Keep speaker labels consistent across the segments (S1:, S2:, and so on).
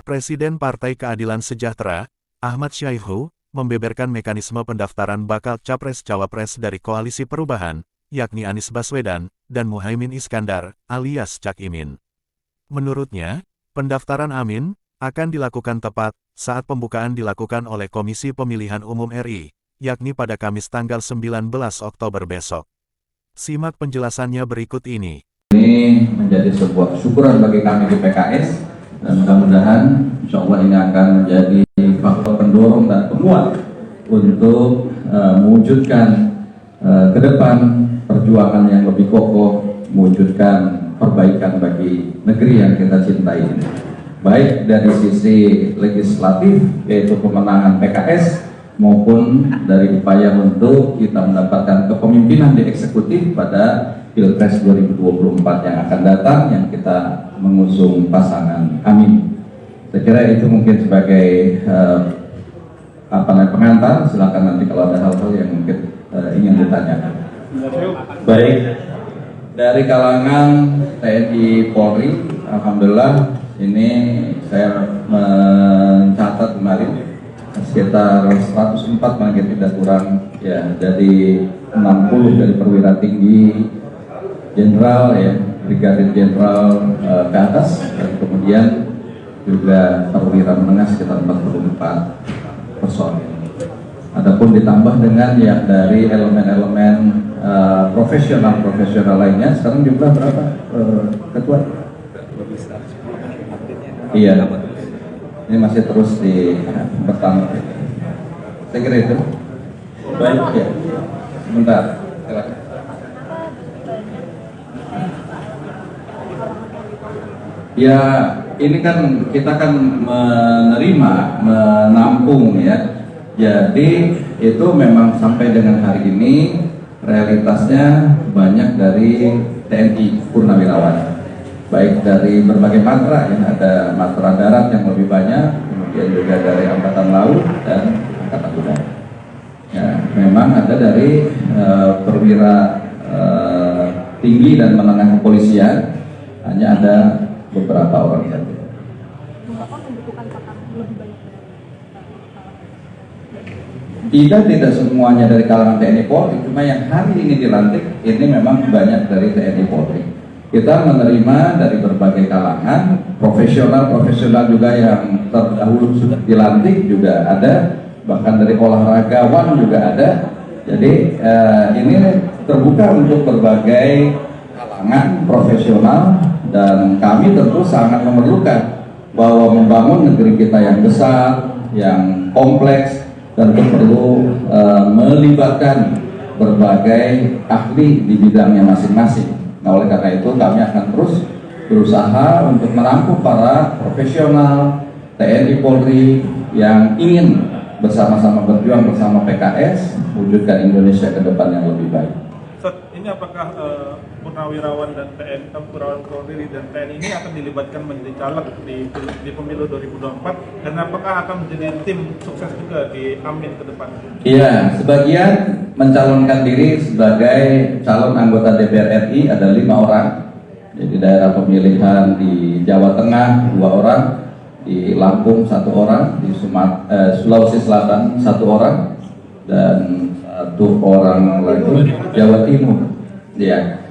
S1: Presiden Partai Keadilan Sejahtera, Ahmad Syaihu, membeberkan mekanisme pendaftaran bakal Capres-Cawapres dari Koalisi Perubahan, yakni Anies Baswedan dan Muhaimin Iskandar, alias Cak Imin. Menurutnya, pendaftaran Amin akan dilakukan tepat saat pembukaan dilakukan oleh Komisi Pemilihan Umum RI, yakni pada Kamis tanggal 19 Oktober besok. Simak penjelasannya berikut ini.
S2: Ini menjadi sebuah syukuran bagi kami di PKS, dan mudah-mudahan insya Allah ini akan menjadi faktor pendorong dan penguat untuk mewujudkan ke depan perjuangan yang lebih kokoh, mewujudkan perbaikan bagi negeri yang kita cintai ini. Baik dari sisi legislatif, yaitu kemenangan PKS, maupun dari upaya untuk kita mendapatkan kepemimpinan di eksekutif pada Pilpres 2024 yang akan datang, yang kita mengusung pasangan Amin. Saya kira itu mungkin sebagai pengantar. Silakan nanti kalau ada hal-hal yang mungkin ingin ditanyakan. Baik, dari kalangan TNI Polri, alhamdulillah ini saya mencatat kemarin sekitar 104 mungkin tidak kurang ya, dari 60 dari perwira tinggi, jenderal ya, brigadir jenderal ke atas, dan kemudian juga perwira menengah sekitar 44 personil. Adapun ditambah dengan yang dari elemen-elemen profesional lainnya, sekarang jumlah berapa, Ketua? Iya, ini masih terus bertambah. Saya kira itu. Baik ya. Sebentar, silakan. Ya, ini kan kita kan menampung ya. Jadi itu memang sampai dengan hari ini realitasnya banyak dari TNI Purnawirawan. Baik dari berbagai matra, ya, ada matra darat yang lebih banyak, kemudian juga dari Angkatan Laut dan Angkatan Udara. Ya, memang ada dari perwira tinggi dan menengah kepolisian, hanya ada beberapa orang saja. Tidak semuanya dari kalangan TNI Polri, cuma yang hari ini dilantik ini memang banyak dari TNI Polri. Kita menerima dari berbagai kalangan, profesional juga yang terdahulu sudah dilantik juga ada, bahkan dari olahragawan juga ada. Jadi ini terbuka untuk berbagai kalangan profesional, dan kami tentu sangat memerlukan bahwa membangun negeri kita yang besar, yang kompleks, dan perlu melibatkan berbagai ahli di bidangnya masing-masing. Nah, oleh karena itu kami akan terus berusaha untuk merangkul para profesional TNI Polri yang ingin bersama-sama berjuang bersama PKS wujudkan Indonesia ke depan yang lebih baik.
S3: Ini apakah Purnawirawan dan TNI, Purnawirawan Polri dan TNI ini akan dilibatkan menjadi caleg di pemilu 2024, dan apakah akan menjadi tim sukses juga di Amin ke depan?
S2: Iya, sebagian mencalonkan diri sebagai calon anggota DPR RI, ada 5 orang. Jadi daerah pemilihan di Jawa Tengah 2 orang, di Lampung 1 orang, di Sulawesi Selatan 1 orang, dan 1 orang lagi Jawa Timur. Ya.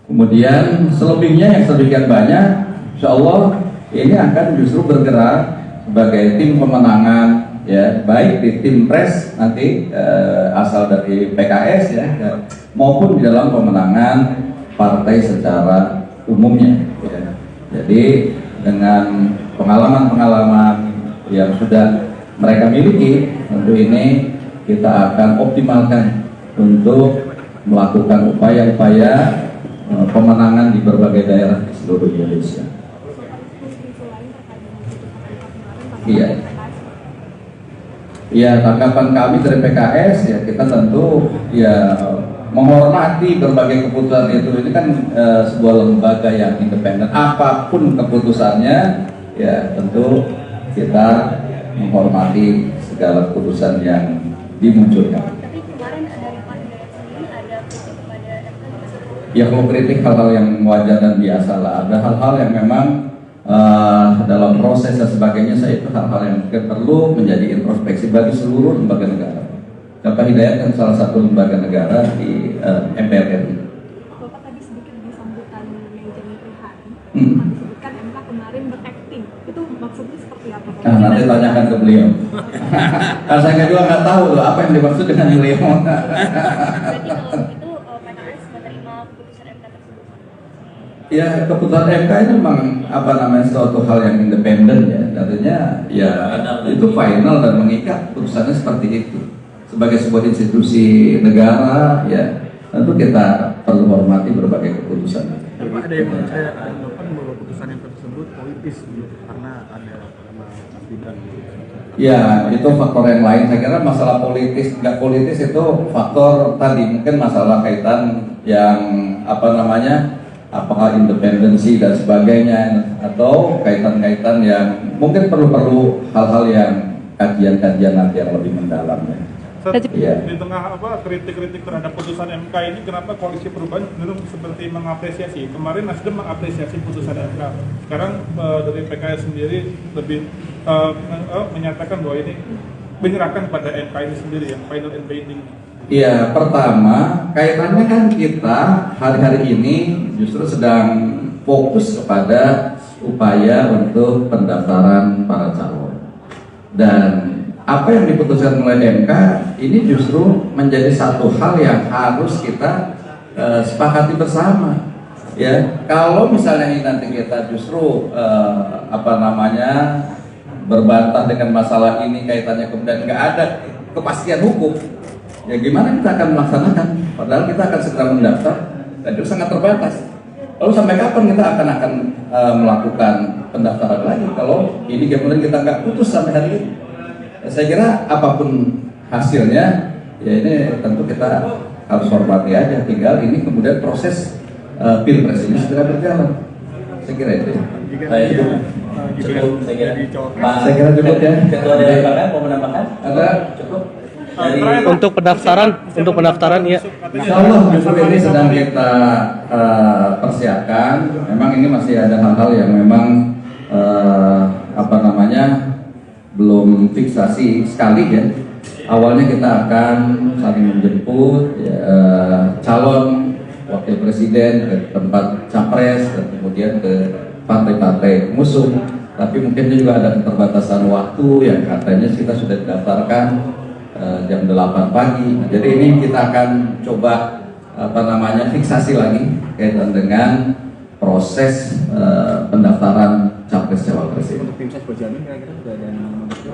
S2: Kemudian selebihnya yang sedemikian banyak, insya Allah ini akan justru bergerak sebagai tim pemenangan, ya, baik di tim pres nanti asal dari PKS ya, maupun di dalam pemenangan partai secara umumnya. Ya. Jadi dengan pengalaman yang sudah mereka miliki, tentu ini kita akan optimalkan untuk melakukan upaya-upaya pemenangan di berbagai daerah di seluruh Indonesia. Iya. Ya, tanggapan kami dari PKS ya, kita tentu ya menghormati berbagai keputusan itu. Ini kan sebuah lembaga yang independen. Apapun keputusannya, ya tentu kita menghormati segala keputusan yang dimunculkan. Ya, kalau kritik hal-hal yang wajar dan biasa lah. Ada hal-hal yang memang dalam dalam proses dan sebagainya, saya itu hal-hal yang mungkin perlu menjadi introspeksi bagi seluruh lembaga negara. Bapak Hidayat kan salah satu lembaga negara di MPR RI.
S4: Bapak tadi sedikit di sambutan manajemen Prihari, Bapak disebutkan MK kemarin berakting. Itu maksudnya seperti apa?
S2: Nah, nanti tanyakan ke beliau. Karena saya juga nggak tahu loh apa yang dimaksud dengan beliau.
S4: Berarti kalau begitu PKS menerima putusan MK tersebut?
S2: Ya, keputusan MK itu memang suatu hal yang independen ya. Artinya ya itu final dan mengikat, putusannya seperti itu. Sebagai sebuah institusi negara ya tentu kita perlu hormati berbagai keputusan.
S5: Bapak ada yang percaya anggapan bahwa putusan yang tersebut politis gitu, karena ada nama Mas Gibran.
S2: Ya, itu faktor yang lain. Saya kira masalah politis, nggak politis itu faktor tadi mungkin masalah kaitan yang apakah independensi dan sebagainya, atau kaitan-kaitan yang mungkin perlu hal-hal yang kajian-kajian nanti yang lebih mendalam ya.
S3: Di tengah kritik-kritik terhadap putusan MK ini, kenapa koalisi perubahan cenderung seperti mengapresiasi? Kemarin Nasdem mengapresiasi putusan MK. Sekarang dari PKS sendiri lebih menyatakan bahwa ini menyerahkan pada MK ini sendiri yang final and binding.
S2: Iya, pertama kaitannya kan kita hari-hari ini justru sedang fokus kepada upaya untuk pendaftaran para calon, dan apa yang diputuskan oleh MK ini justru menjadi satu hal yang harus kita sepakati bersama. Ya, kalau misalnya ini nanti kita justru berbantah dengan masalah ini, kaitannya kemudian nggak ada kepastian hukum, ya gimana kita akan melaksanakan? Padahal kita akan segera mendaftar dan itu sangat terbatas. Lalu sampai kapan kita akan melakukan pendaftaran lagi kalau ini kemudian kita nggak putus sampai hari ini? Saya kira apapun hasilnya, ya ini tentu kita harus hormati aja. Tinggal ini kemudian proses pilpres ini segera berjalan. Saya kira itu.
S5: Cukup, saya kira.
S2: Saya kira cukup ya.
S6: Ketua DPR mau menambahkan?
S2: Ada.
S6: Cukup.
S7: Untuk pendaftaran ya.
S2: Insya Allah justru ini sedang kita persiapkan. Memang ini masih ada hal-hal yang memang belum fiksasi sekali ya. Awalnya kita akan saling menjemput ya, calon wakil presiden ke tempat capres dan kemudian ke partai-partai pengusung. Tapi mungkin juga ada keterbatasan waktu yang katanya kita sudah didaftarkan jam 8 pagi. Jadi ini kita akan coba fiksasi lagi kaitan dengan proses pendaftaran capres cawapres ini.
S5: Tim ses berjalan kira-kira sudah ada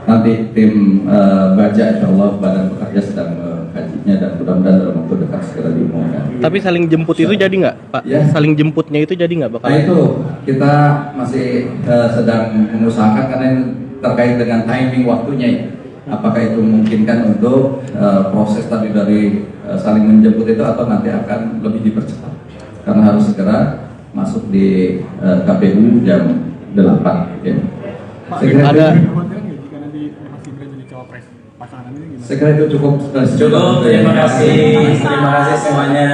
S2: Nanti tim baca insya Allah badan pekerja sedang mengkajinya dan mudah-mudahan dalam waktu dekat segera diumumkan.
S7: Tapi saling jemput itu jadi nggak, Pak?
S2: Ya.
S7: Saling jemputnya itu jadi nggak, Pak?
S2: Nah itu kita masih sedang mengusahakan karena ini terkait dengan timing waktunya ya. Apakah itu memungkinkan untuk proses tadi dari saling menjemput itu atau nanti akan lebih dipercepat karena harus segera masuk di KPU jam 8 ya.
S7: Ada
S5: jika nanti Mas Gibran jadi cawapres, pasangan ini gimana?
S2: Saya kira itu cukup.
S6: Cukup, terima kasih semuanya.